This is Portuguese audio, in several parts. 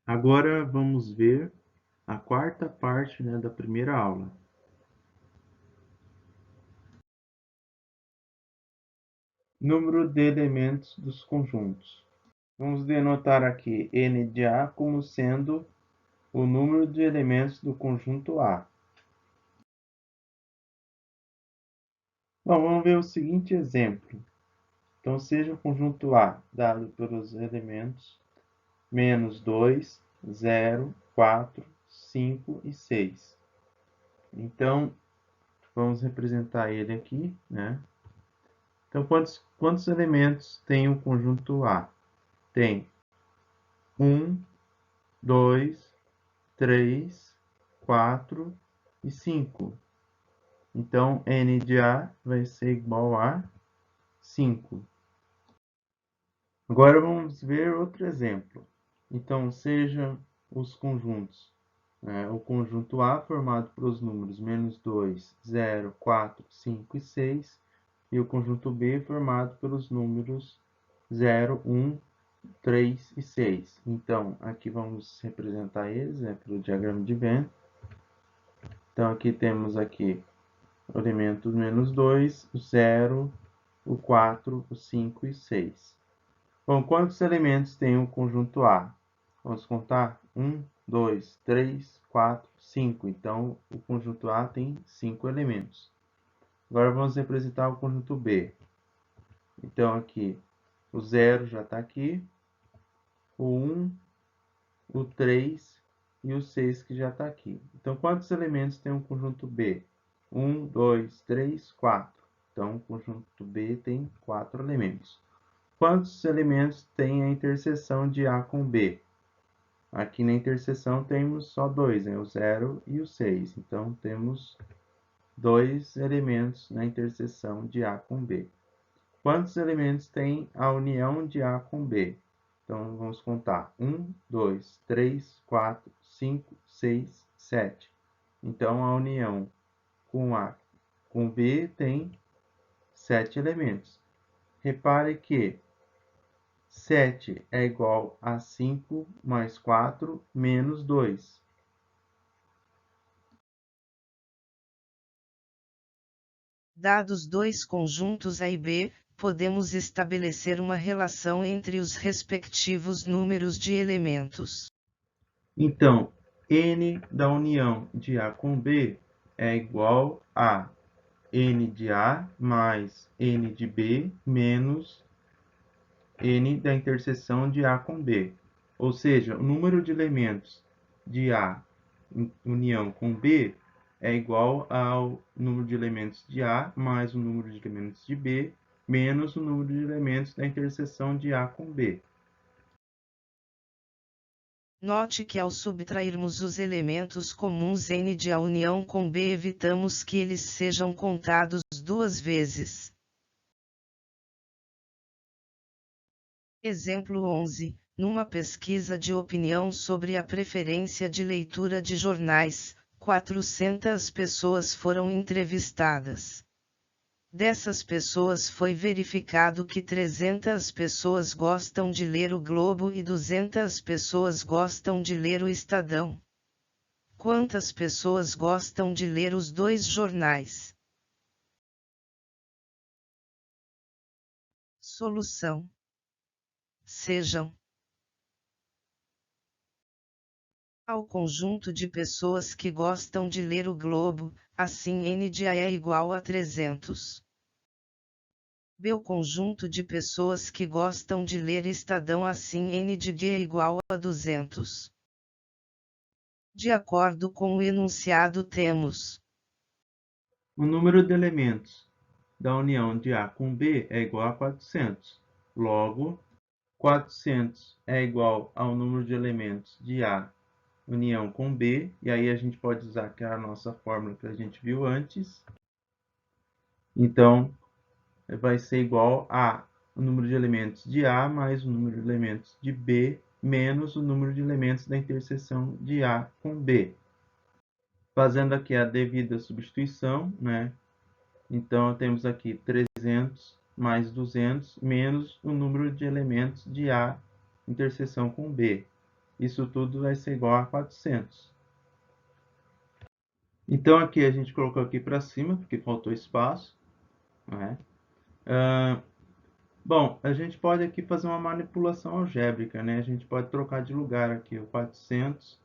Agora vamos ver a quarta parte, né, da primeira aula. Número de elementos dos conjuntos. Vamos denotar aqui n de A como sendo o número de elementos do conjunto A. Bom, vamos ver o seguinte exemplo. Então, seja o conjunto A dado pelos elementos menos 2, 0, 4, 5 e 6. Então, vamos representar ele aqui, né? Então, quantos elementos tem o conjunto A? Tem 1, 2, 3, 4 e 5. Então, n de A vai ser igual a 5. Agora vamos ver outro exemplo. Então, sejam os conjuntos. O conjunto A formado pelos números menos 2, 0, 4, 5 e 6. E o conjunto B formado pelos números 0, 1, 3 e 6. Então, aqui vamos representar eles, pelo diagrama de Venn. Então, aqui temos aqui o elemento menos 2, o 0, o 4, o 5 e o 6. Bom, quantos elementos tem o conjunto A? Vamos contar? 1, 2, 3, 4, 5. Então, o conjunto A tem 5 elementos. Agora, vamos representar o conjunto B. Então, aqui, o 0 já está aqui, o 1, o 3 e o 6 que já está aqui. Então, quantos elementos tem o conjunto B? 1, 2, 3, 4. Então, o conjunto B tem 4 elementos. Quantos elementos tem a interseção de A com B? Aqui na interseção temos só 2, o 0 e o 6. Então, temos 2 elementos na interseção de A com B. Quantos elementos tem a união de A com B? Então, vamos contar. 1, 2, 3, 4, 5, 6, 7. Então, a união com A com B tem 7 elementos. Repare que 7 é igual a 5 mais 4 menos 2. Dados dois conjuntos A e B, podemos estabelecer uma relação entre os respectivos números de elementos. Então, n da união de A com B é igual a n de A mais n de B menos n da interseção de A com B. Ou seja, o número de elementos de A em união com B é igual ao número de elementos de A mais o número de elementos de B menos o número de elementos da interseção de A com B. Note que ao subtrairmos os elementos comuns n de A união com B, evitamos que eles sejam contados duas vezes. Exemplo 11. Numa pesquisa de opinião sobre a preferência de leitura de jornais, 400 pessoas foram entrevistadas. Dessas pessoas foi verificado que 300 pessoas gostam de ler o Globo e 200 pessoas gostam de ler o Estadão. Quantas pessoas gostam de ler os dois jornais? Solução: sejam ao conjunto de pessoas que gostam de ler o Globo, assim n de A é igual a 300. B. O conjunto de pessoas que gostam de ler Estadão, assim n de G é igual a 200. De acordo com o enunciado, temos O número de elementos da união de A com B é igual a 400. Logo, 400 é igual ao número de elementos de A união com B, e aí a gente pode usar aquela nossa fórmula que a gente viu antes. Então, vai ser igual a o número de elementos de A mais o número de elementos de B menos o número de elementos da interseção de A com B. Fazendo aqui a devida substituição, né? Então, temos aqui 300 mais 200 menos o número de elementos de A interseção com B. isso tudo vai ser igual a 400. Então, aqui a gente colocou aqui para cima, porque faltou espaço, né? Bom, a gente pode aqui fazer uma manipulação algébrica, né? A gente pode trocar de lugar aqui o 400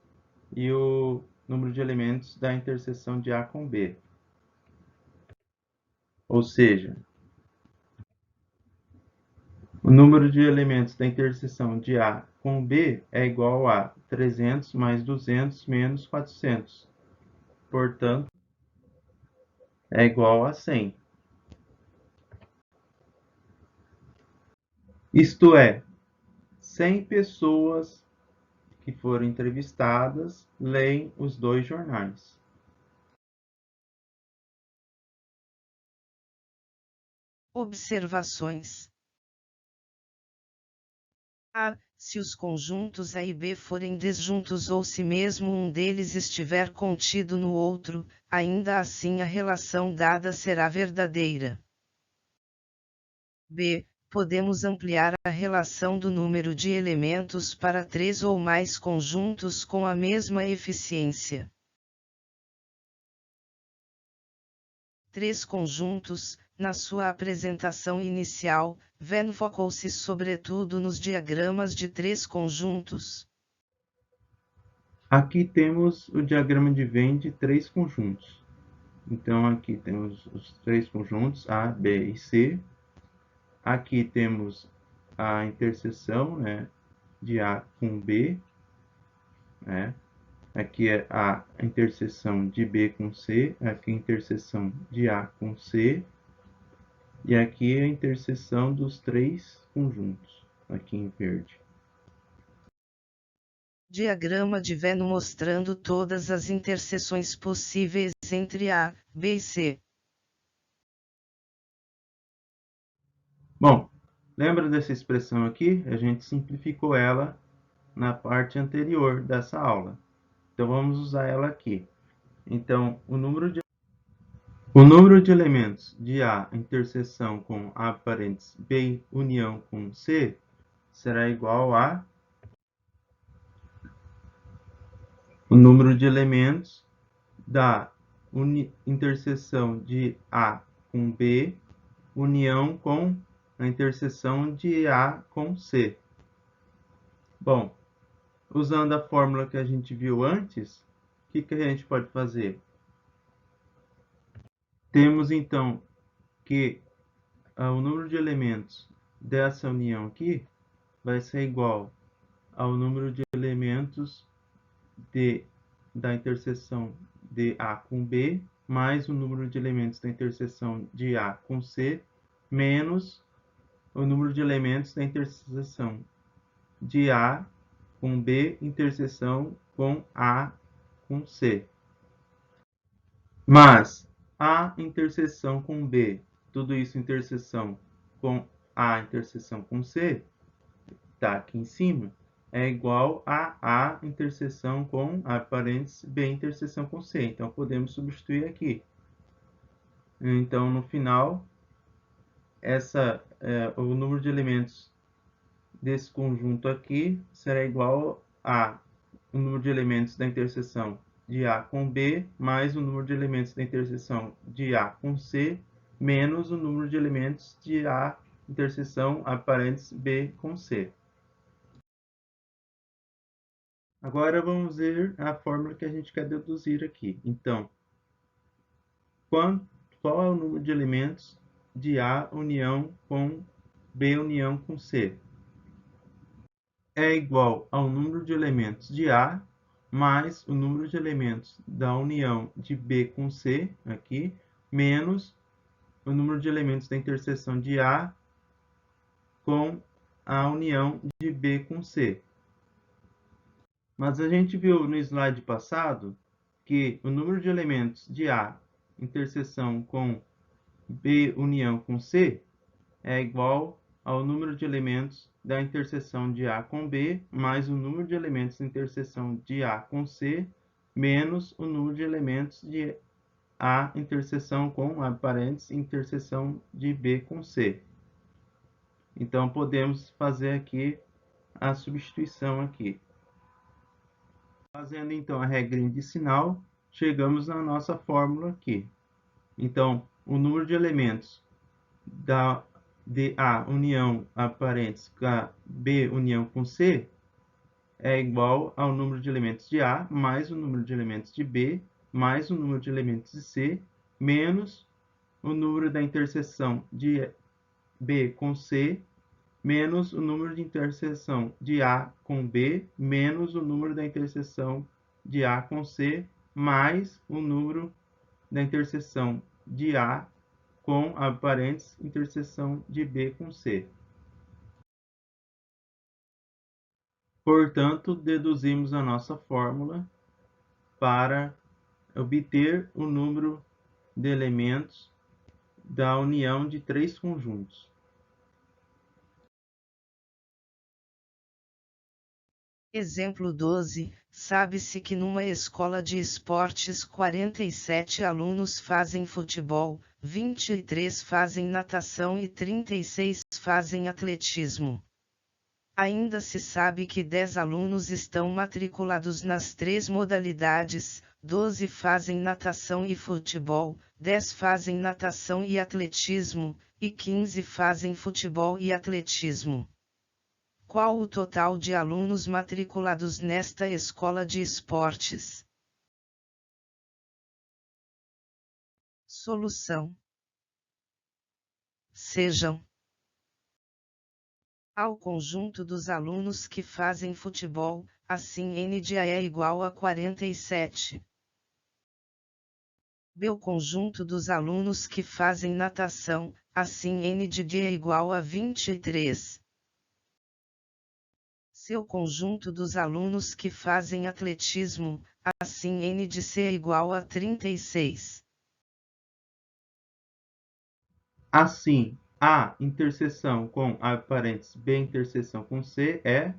e o número de elementos da interseção de A com B. Ou seja, o número de elementos da interseção de A com B é igual a 300 mais 200 menos 400. Portanto, é igual a 100. Isto é, 100 pessoas que foram entrevistadas leem os dois jornais. Observações. A. Se os conjuntos A e B forem disjuntos ou se mesmo um deles estiver contido no outro, ainda assim a relação dada será verdadeira. B. Podemos ampliar a relação do número de elementos para 3 ou mais conjuntos com a mesma eficiência. 3 conjuntos. Na sua apresentação inicial, Venn focou-se sobretudo nos diagramas de 3 conjuntos. Aqui temos o diagrama de Venn de 3 conjuntos. Então, aqui temos os 3 conjuntos, A, B e C. Aqui temos a interseção, né, de A com B. Né? Aqui é a interseção de B com C. Aqui a interseção de A com C. E aqui é a interseção dos 3 conjuntos, aqui em verde. Diagrama de Venn mostrando todas as interseções possíveis entre A, B e C. Bom, lembra dessa expressão aqui? A gente simplificou ela na parte anterior dessa aula. Então, vamos usar ela aqui. Então, o número de elementos de A interseção com A parênteses B união com C será igual a o número de elementos da interseção de A com B união com a interseção de A com C. Bom, usando a fórmula que a gente viu antes, o que a gente pode fazer? Temos então que o número de elementos dessa união aqui vai ser igual ao número de elementos da interseção de A com B, mais o número de elementos da interseção de A com C, menos o número de elementos da interseção de A com B, interseção com A com C. Mas A interseção com B, tudo isso interseção com A interseção com C, está aqui em cima, é igual a A interseção com A parênteses B interseção com C. Então, podemos substituir aqui. Então, no final, o número de elementos desse conjunto aqui será igual a o número de elementos da interseção de A com B, mais o número de elementos da interseção de A com C, menos o número de elementos de A interseção A parênteses B com C. Agora vamos ver a fórmula que a gente quer deduzir aqui. Então, qual é o número de elementos de A união com B união com C? É igual ao número de elementos de A mais o número de elementos da união de B com C, aqui, menos o número de elementos da interseção de A com a união de B com C. Mas a gente viu no slide passado que o número de elementos de A interseção com B união com C é igual ao número de elementos da interseção de A com B mais o número de elementos da interseção de A com C menos o número de elementos de A interseção com A parênteses interseção de B com C. Então, podemos fazer aqui a substituição aqui. Fazendo então a regrinha de sinal, chegamos na nossa fórmula aqui. Então, o número de elementos de A união a parênteses B união com C é igual ao número de elementos de A mais o número de elementos de B mais o número de elementos de C menos o número da interseção de B com C menos o número de interseção de A com B menos o número da interseção de A com C mais o número da interseção de A com a parênteses interseção de B com C. Portanto, deduzimos a nossa fórmula para obter o número de elementos da união de três conjuntos. Exemplo 12. Sabe-se que numa escola de esportes 47 alunos fazem futebol, 23 fazem natação e 36 fazem atletismo. Ainda se sabe que 10 alunos estão matriculados nas três modalidades, 12 fazem natação e futebol, 10 fazem natação e atletismo, e 15 fazem futebol e atletismo. Qual o total de alunos matriculados nesta escola de esportes? Solução: sejam ao conjunto dos alunos que fazem futebol, assim n de A é igual a 47. B. O conjunto dos alunos que fazem natação, assim n de D é igual a 23. C. O conjunto dos alunos que fazem atletismo, assim n de C é igual a 36. Assim, A interseção com A parênteses B interseção com C é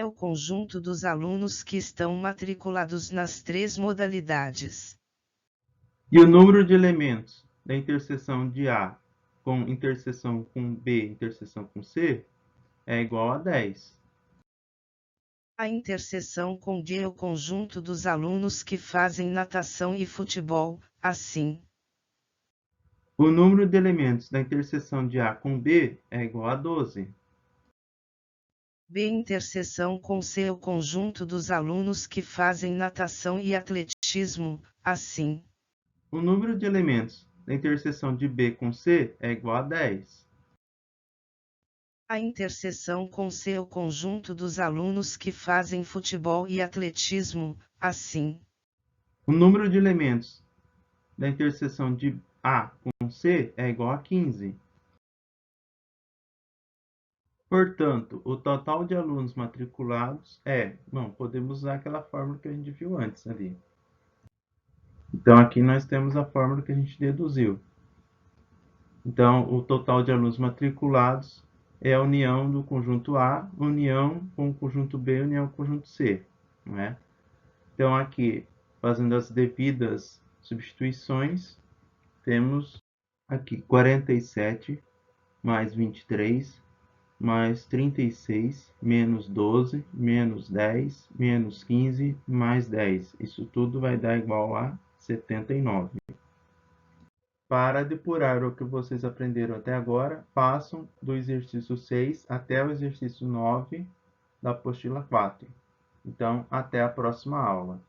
o conjunto dos alunos que estão matriculados nas três modalidades. E o número de elementos da interseção de A com interseção com B interseção com C é igual a 10. A interseção com D é o conjunto dos alunos que fazem natação e futebol, assim. O número de elementos da interseção de A com B é igual a 12. B. Interseção com C é o conjunto dos alunos que fazem natação e atletismo, assim. O número de elementos da interseção de B com C é igual a 10. A interseção com C é o conjunto dos alunos que fazem futebol e atletismo, assim. O número de elementos da interseção de A com C é igual a 15. Portanto, o total de alunos matriculados podemos usar aquela fórmula que a gente viu antes ali. Então, aqui nós temos a fórmula que a gente deduziu. Então, o total de alunos matriculados é a união do conjunto A, união com o conjunto B, união com o conjunto C. Não é? Então, aqui, fazendo as devidas substituições, temos aqui 47 mais 23 mais 36 menos 12 menos 10 menos 15 mais 10. Isso tudo vai dar igual a 79. Para depurar o que vocês aprenderam até agora, façam do exercício 6 até o exercício 9 da apostila 4. Então, até a próxima aula.